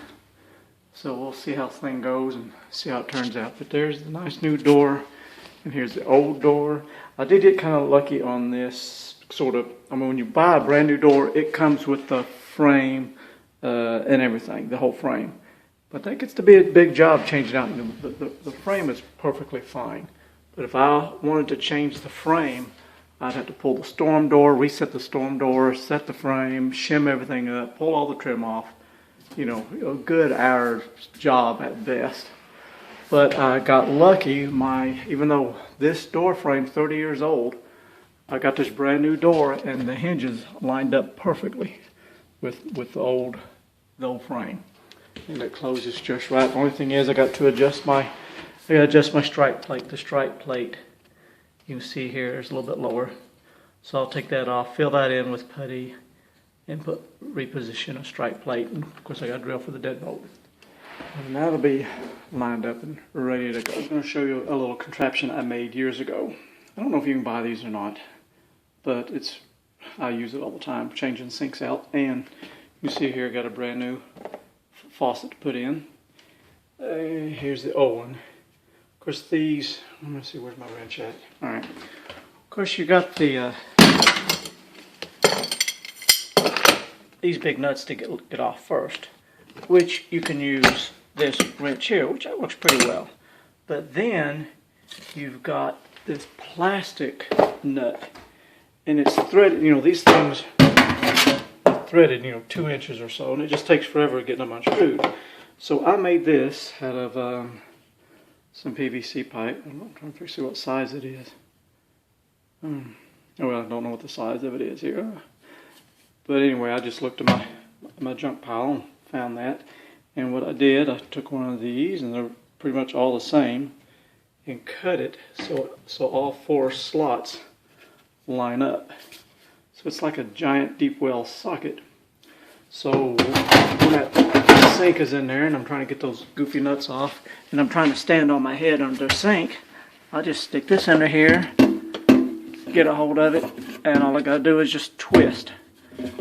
So we'll see how this thing goes and see how it turns out. But there's the nice new door. And here's the old door. I did get kind of lucky on this sort of, when you buy a brand new door, it comes with the frame and everything, the whole frame. But that gets to be a big job changing out. The frame is perfectly fine. But if I wanted to change the frame, I'd have to pull the storm door, reset the storm door, set the frame, shim everything up, pull all the trim off. A good hour's job at best. But I got lucky, even though this door frame's 30 years old, I got this brand new door and the hinges lined up perfectly with the old frame. And it closes just right. The only thing is I got to adjust my strike plate. The strike plate, you can see here, is a little bit lower. So I'll take that off, fill that in with putty, and reposition a strike plate. And of course I got a drill for the deadbolt. And that'll be lined up and ready to go. I'm going to show you a little contraption I made years ago. I don't know if you can buy these or not, but I use it all the time, changing sinks out. And you see here I got a brand new faucet to put in. Here's the old one. Of course these, let me see, where's my wrench at? Alright. Of course you got these big nuts to get off first, which you can use this wrench here, which works pretty well. But then you've got this plastic nut, and it's threaded. These things are threaded, 2 inches or so, and it just takes forever getting them unscrewed. So I made this out of some PVC pipe. I'm trying to figure out what size it is. Well, I don't know what the size of it is here. But anyway, I just looked at my junk pile and found that. And what I did, I took one of these, and they're pretty much all the same, and cut it so all 4 slots line up. So it's like a giant deep well socket. So when that sink is in there, and I'm trying to get those goofy nuts off, and I'm trying to stand on my head under the sink, I'll just stick this under here, get a hold of it, and all I gotta do is just twist.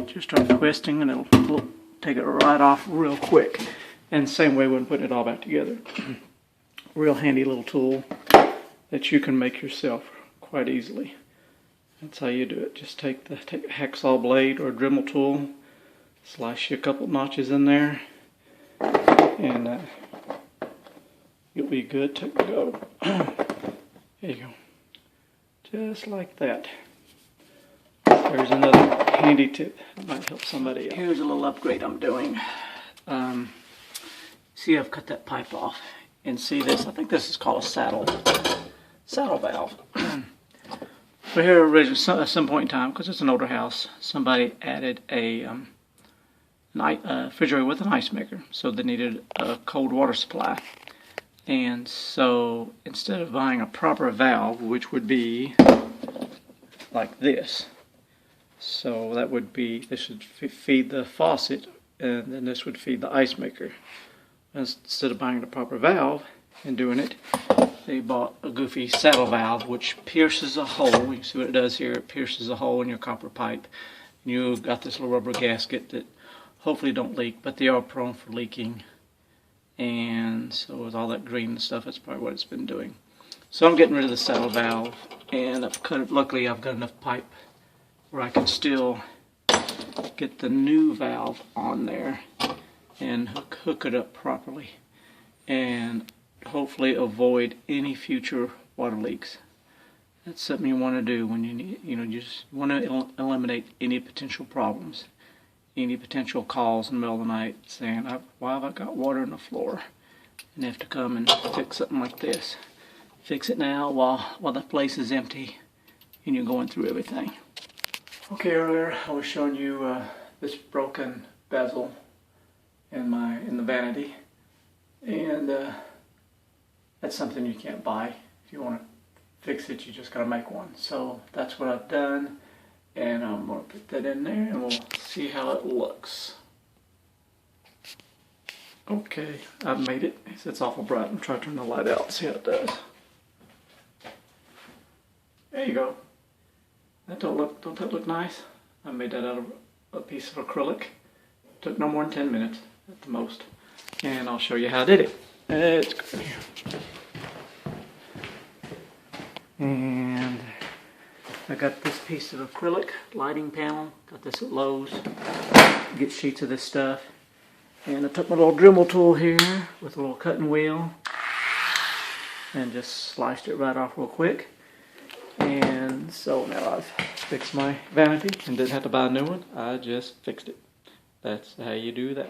Just start twisting, and it'll take it right off real quick. And same way when putting it all back together. Real handy little tool that you can make yourself quite easily. That's how you do it. Just take a hacksaw blade or a Dremel tool, slice you a couple notches in there, and you'll be good to go. There you go. Just like that. There's another handy tip that might help somebody else. Here's a little upgrade I'm doing. See, I've cut that pipe off, and see this. I think this is called a saddle valve. But here originally, at some point in time, because it's an older house, somebody added a refrigerator with an ice maker, so they needed a cold water supply. And so instead of buying a proper valve, which would be like this, so that would be, this should feed the faucet, and then this would feed the ice maker. Instead of buying the proper valve and doing it, they bought a goofy saddle valve which pierces a hole. You see what it does here? It pierces a hole in your copper pipe. And you've got this little rubber gasket that hopefully don't leak, but they are prone for leaking. And so with all that green and stuff, that's probably what it's been doing. So I'm getting rid of the saddle valve, and I've cut it. Luckily I've got enough pipe where I can still get the new valve on there and hook it up properly, and hopefully avoid any future water leaks. That's something you want to do when you need, you just want to eliminate any potential problems, any potential calls in the middle of the night saying, why have I got water on the floor? And have to come and fix something like this. Fix it now while the place is empty and you're going through everything. Okay, earlier I was showing you this broken bezel in the vanity, and that's something you can't buy. If you want to fix it, you just gotta make one. So that's what I've done, and I'm gonna put that in there and we'll see how it looks. Okay, I've made it. It's awful bright. I'm trying to turn the light out, see how it does. There you go. Don't that look nice? I made that out of a piece of acrylic. Took no more than 10 minutes at the most. And I'll show you how I did it. It's good here. And I got this piece of acrylic lighting panel. Got this at Lowe's. Get sheets of this stuff. And I took my little Dremel tool here with a little cutting wheel and just sliced it right off real quick. And so now I've fixed my vanity and didn't have to buy a new one. I just fixed it. That's how you do that.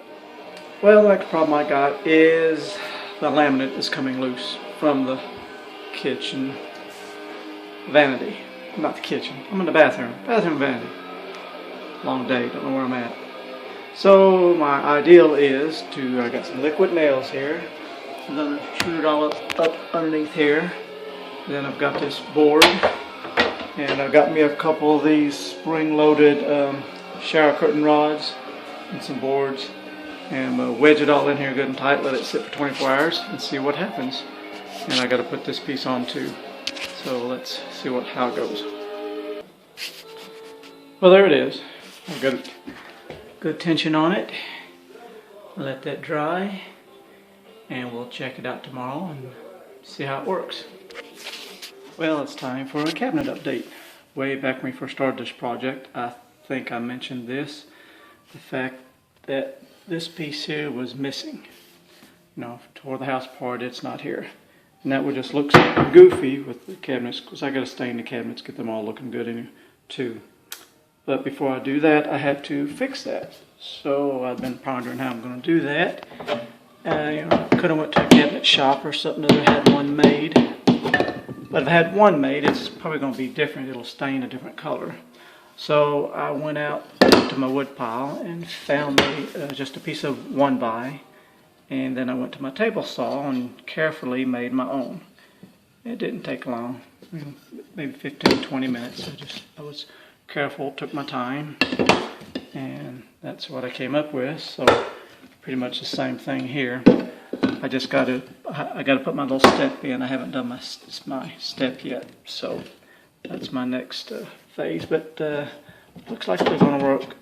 Well, the next problem I got is the laminate is coming loose from the kitchen vanity. Not the kitchen. I'm in the bathroom. Bathroom vanity. Long day. Don't know where I'm at. So my ideal is to, I got some liquid nails here. I'm going to shoot it all up underneath here. Then I've got this board, and I've got me a couple of these spring-loaded shower curtain rods and some boards, and I'm going to wedge it all in here good and tight, let it sit for 24 hours and see what happens. And I got to put this piece on too, so let's see how it goes. Well, there it is. I've got good tension on it. Let that dry, and we'll check it out tomorrow and see how it works. Well, it's time for a cabinet update. Way back when we first started this project, I think I mentioned this. The fact that this piece here was missing. Tore the house apart, it's not here. And that would just look goofy with the cabinets, because I got to stain the cabinets, get them all looking good in too. But before I do that, I had to fix that. So I've been pondering how I'm going to do that. I could have went to a cabinet shop or something that had one made. But if I had one made, it's probably going to be different. It'll stain a different color. So I went out to my wood pile and found me just a piece of 1x. And then I went to my table saw and carefully made my own. It didn't take long, maybe 15-20 minutes. I was careful, took my time, and that's what I came up with. So pretty much the same thing here. I got to put my little step in. I haven't done my step yet, so that's my next phase. But looks like they're going to work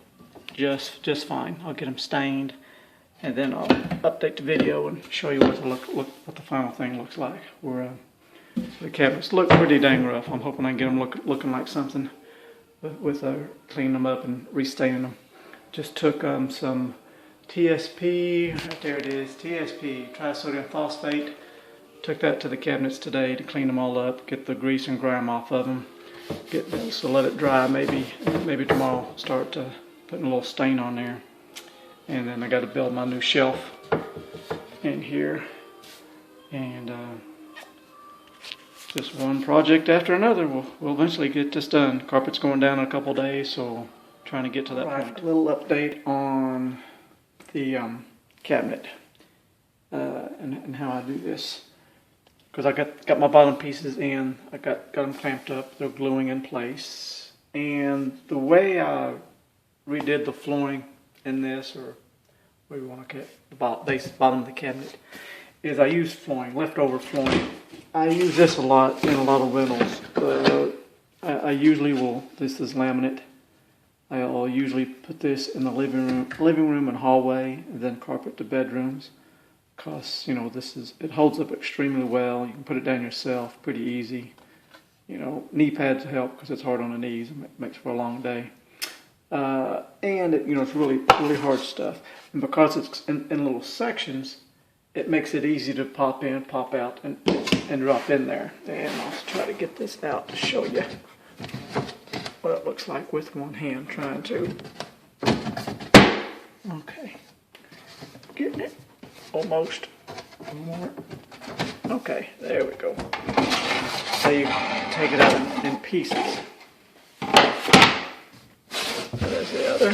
just fine. I'll get them stained, and then I'll update the video and show you what the final thing looks like. The cabinets look pretty dang rough. I'm hoping I can get them looking like something with cleaning them up and restaining them. Just took some TSP, right there it is, TSP, trisodium phosphate. Took that to the cabinets today to clean them all up, get the grease and grime off of them. So let it dry, maybe tomorrow I'll start putting a little stain on there. And then I got to build my new shelf in here. And just one project after another. We'll eventually get this done. Carpet's going down in a couple days, so trying to get to that point. A little update on the cabinet and how I do this, because I got my bottom pieces in. I got them clamped up. They're gluing in place, and the way I redid the flooring in this, or where you want to get the bottom of the cabinet, is I use flooring, leftover flooring. I use this a lot in a lot of rentals. I usually will. This is laminate. I'll usually put this in the living room and hallway, and then carpet the bedrooms. Cause it holds up extremely well. You can put it down yourself, pretty easy. Knee pads help because it's hard on the knees. It makes for a long day. And it's really hard stuff. And because it's in little sections, it makes it easy to pop in, pop out, and drop in there. And I'll try to get this out to show you what it looks like with one hand trying to. Okay, getting it almost. One more. Okay, there we go. So you take it out in pieces. There's the other.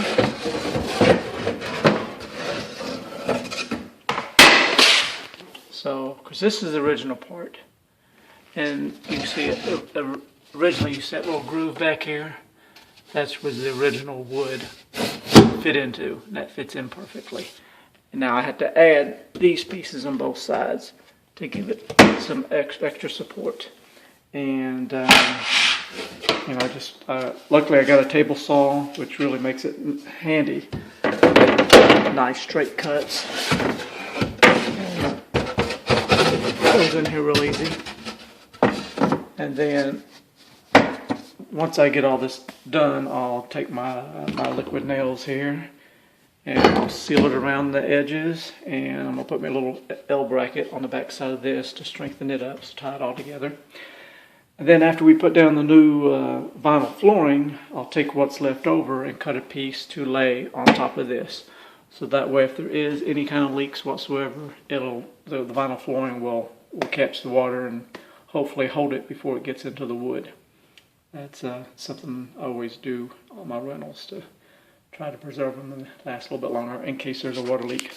So, because this is the original part, and you can see it, originally you set a little groove back here. That's where the original wood fit into, and that fits in perfectly. And now I had to add these pieces on both sides to give it some extra support. And you know, luckily I got a table saw, which really makes it handy. Nice straight cuts. Goes in here real easy. And then once I get all this done, I'll take my liquid nails here and I'll seal it around the edges, and I'm gonna put my little L bracket on the back side of this to strengthen it up, so tie it all together. And then after we put down the new vinyl flooring, I'll take what's left over and cut a piece to lay on top of this. So that way if there is any kind of leaks whatsoever, the vinyl flooring will catch the water and hopefully hold it before it gets into the wood. That's something I always do on my rentals to try to preserve them and last a little bit longer in case there's a water leak.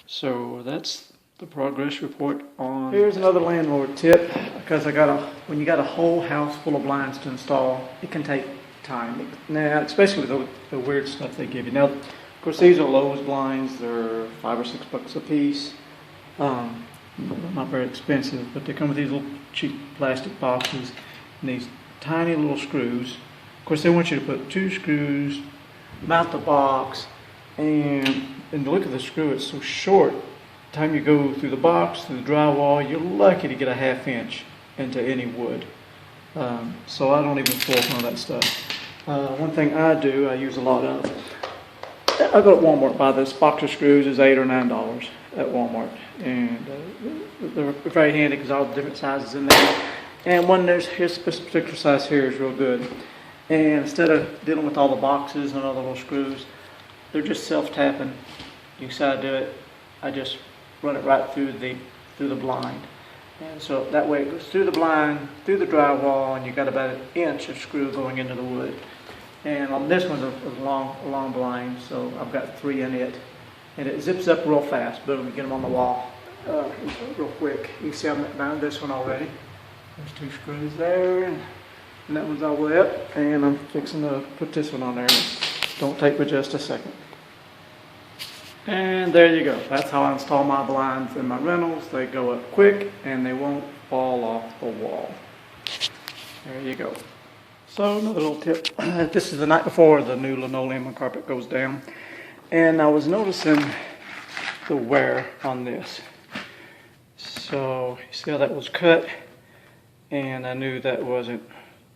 So that's the progress report on. Here's another landlord tip, because when you got a whole house full of blinds to install, it can take time. Now, especially with the weird stuff they give you. Now, of course, these are Lowe's blinds. They're $5 or $6 a piece. Not very expensive, but they come with these little cheap plastic boxes and these tiny little screws. Of course, they want you to put 2 screws, mount the box, and the look of the screw, it's so short. By the time you go through the box, through the drywall, you're lucky to get a 1/2 inch into any wood. So I don't even fool with none of that stuff. One thing I do, I use a lot of, I go to Walmart, buy this box of screws, is $8 or $9 at Walmart, and they're very handy because all the different sizes in there. And here's this particular size here is real good. And instead of dealing with all the boxes and all the little screws, they're just self-tapping. You see how I do it? I just run it right through the blind. And so that way it goes through the blind, through the drywall, and you got about 1 inch of screw going into the wood. And on this one's a long blind, so I've got 3 in it. And it zips up real fast. Boom, you get them on the wall real quick. You can see I'm bound this one already. There's 2 screws there, and that one's all the way up. And I'm fixing to put this one on there. Don't take but just a second. And there you go. That's how I install my blinds in my rentals. They go up quick and they won't fall off the wall. There you go. So another little tip. This is the night before the new linoleum carpet goes down. And I was noticing the wear on this. So you see how that was cut? And I knew that wasn't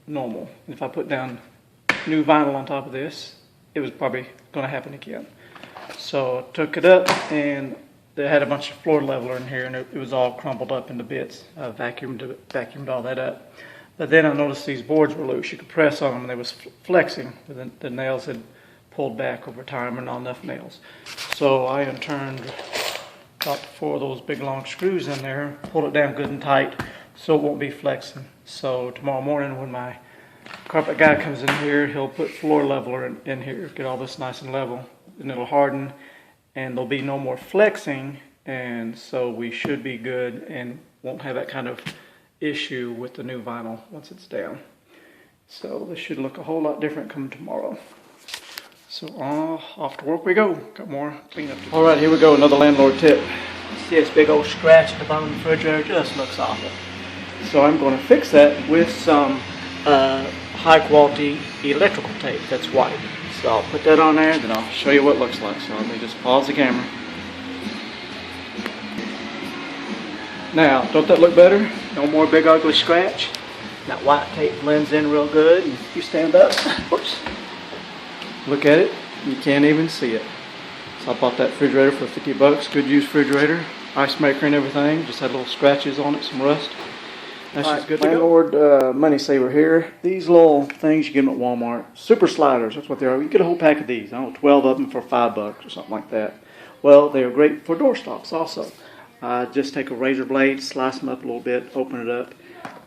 normal. If I put down new vinyl on top of this, it was probably going to happen again. So I took it up, and they had a bunch of floor leveler in here, and it was all crumpled up into bits. I vacuumed all that up. But then I noticed these boards were loose. You could press on them, and they was flexing. But the nails had pulled back over time, and not enough nails. So I in turn got 4 of those big long screws in there, pulled it down good and tight, so it won't be flexing. So tomorrow morning when my carpet guy comes in here, he'll put floor leveler in here, get all this nice and level, and it'll harden, and there'll be no more flexing, and so we should be good and won't have that kind of issue with the new vinyl once it's down. So this should look a whole lot different come tomorrow. So off to work we go. Got more cleanup. All right, here we go. Another landlord tip. See this big old scratch at the bottom of the refrigerator? Just looks awful. So I'm going to fix that with some high quality electrical tape that's white. So I'll put that on there, then I'll show you what it looks like. So let me just pause the camera. Now, don't that look better? No more big ugly scratch. That white tape blends in real good. And if you stand up, whoops, look at it, you can't even see it. So I bought that refrigerator for $50, good used refrigerator. ice maker and everything. Just had little scratches on it, some rust. That's just good to go. Landlord money saver here. These little things you get them at Walmart. Super sliders, that's what they are. You get a whole pack of these. I don't know, 12 of them for $5 or something like that. Well, they are great for door stocks also. Just take a razor blade, slice them up a little bit, open it up.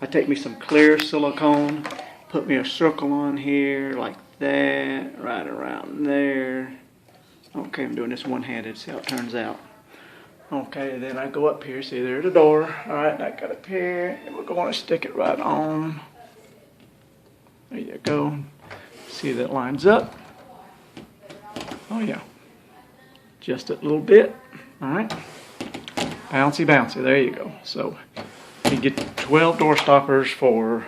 I take me some clear silicone, put me a circle on here like that, right around there. Okay, I'm doing this one-handed, see how it turns out. Okay, then I go up here, see there's the door. Alright, I got up here, and we're going to stick it right on. There you go. See that lines up. Oh yeah. Just a little bit. Alright. Bouncy, bouncy, there you go. So, you get 12 door stoppers for,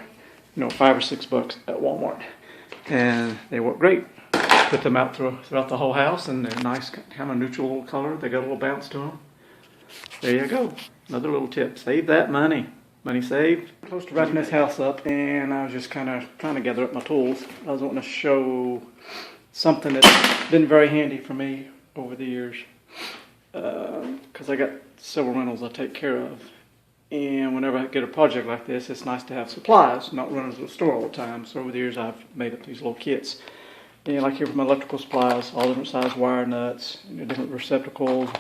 $5 or $6 at Walmart. And they work great. Put them out throughout the whole house, and they're nice, kind of neutral little color. They got a little bounce to them. There you go. Another little tip. Save that money. Money saved. Close to wrapping this house up, and I was just kind of trying to gather up my tools. I was wanting to show something that's been very handy for me over the years. Because I got several rentals I take care of. And whenever I get a project like this, it's nice to have supplies, not running to the store all the time. So over the years, I've made up these little kits. And like here for my electrical supplies, all different size wire nuts, different receptacles,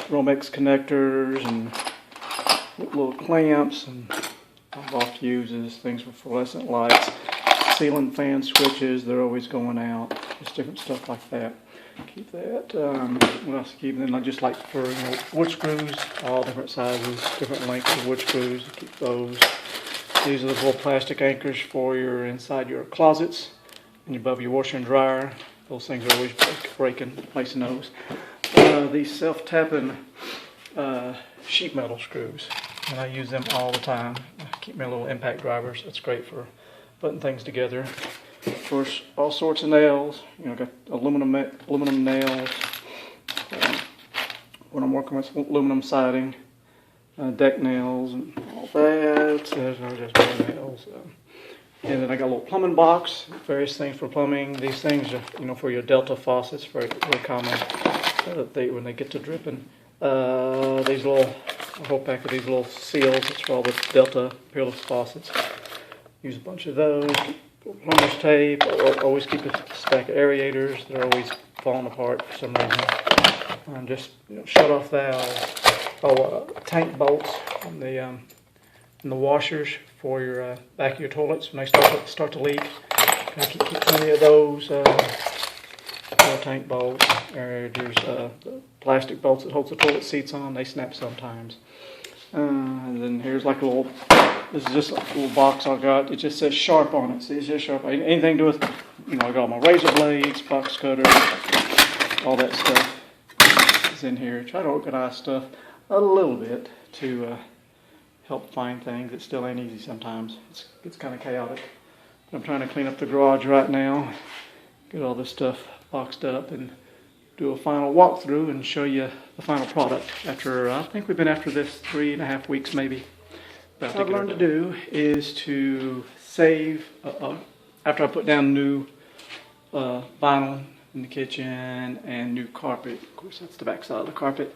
Romex connectors, and little clamps, and off fuses, things for fluorescent lights, ceiling fan switches, they're always going out, just different stuff like that. Keep that. What else keep? Then I just like for wood screws, all different sizes, different lengths of wood screws. Keep those. These are the little plastic anchors for your inside your closets and above your washer and dryer. Those things are always breaking, placing those. These self-tapping sheet metal screws, and I use them all the time. Keep my little impact drivers. That's great for putting things together. Of course, all sorts of nails. Got aluminum nails. When I'm working with aluminum siding, deck nails, and all that. Those are just nails. And then I got a little plumbing box. Various things for plumbing. These things are, for your Delta faucets. Very, very common. When they get to dripping. A whole pack of these little seals. It's for all the Delta peerless faucets. Use a bunch of those. Plumber's tape. I always keep a stack of aerators. They're always falling apart for some reason. And just shut off valves. Tank bolts in the washers for your back of your toilets when they start to leak. Keep plenty of those. Tank bolts. There's the plastic bolts that holds the toilet seats on. They snap sometimes. And then here's like a little. This is just a little box I got. It just says sharp on it. See, it says sharp. Anything to do with, I got all my razor blades, box cutters, all that stuff is in here. Try to organize stuff a little bit to help find things. It still ain't easy sometimes. It's kind of chaotic. But I'm trying to clean up the garage right now. Get all this stuff boxed up and do a final walkthrough and show you the final product. After, I think we've been after this 3.5 weeks maybe. What I've learned to do is to save, after I put down new vinyl in the kitchen and new carpet. Of course, that's the back side of the carpet.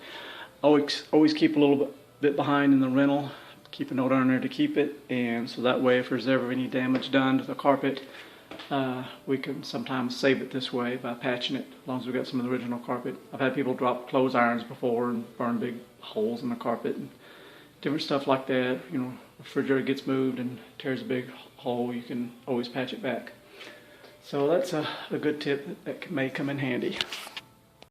Always keep a little bit behind in the rental. Keep a note on there to keep it, and so that way if there's ever any damage done to the carpet, we can sometimes save it this way by patching it, as long as we've got some of the original carpet. I've had people drop clothes irons before and burn big holes in the carpet and different stuff like that. Refrigerator gets moved and tears a big hole, you can always patch it back. So that's a good tip that may come in handy.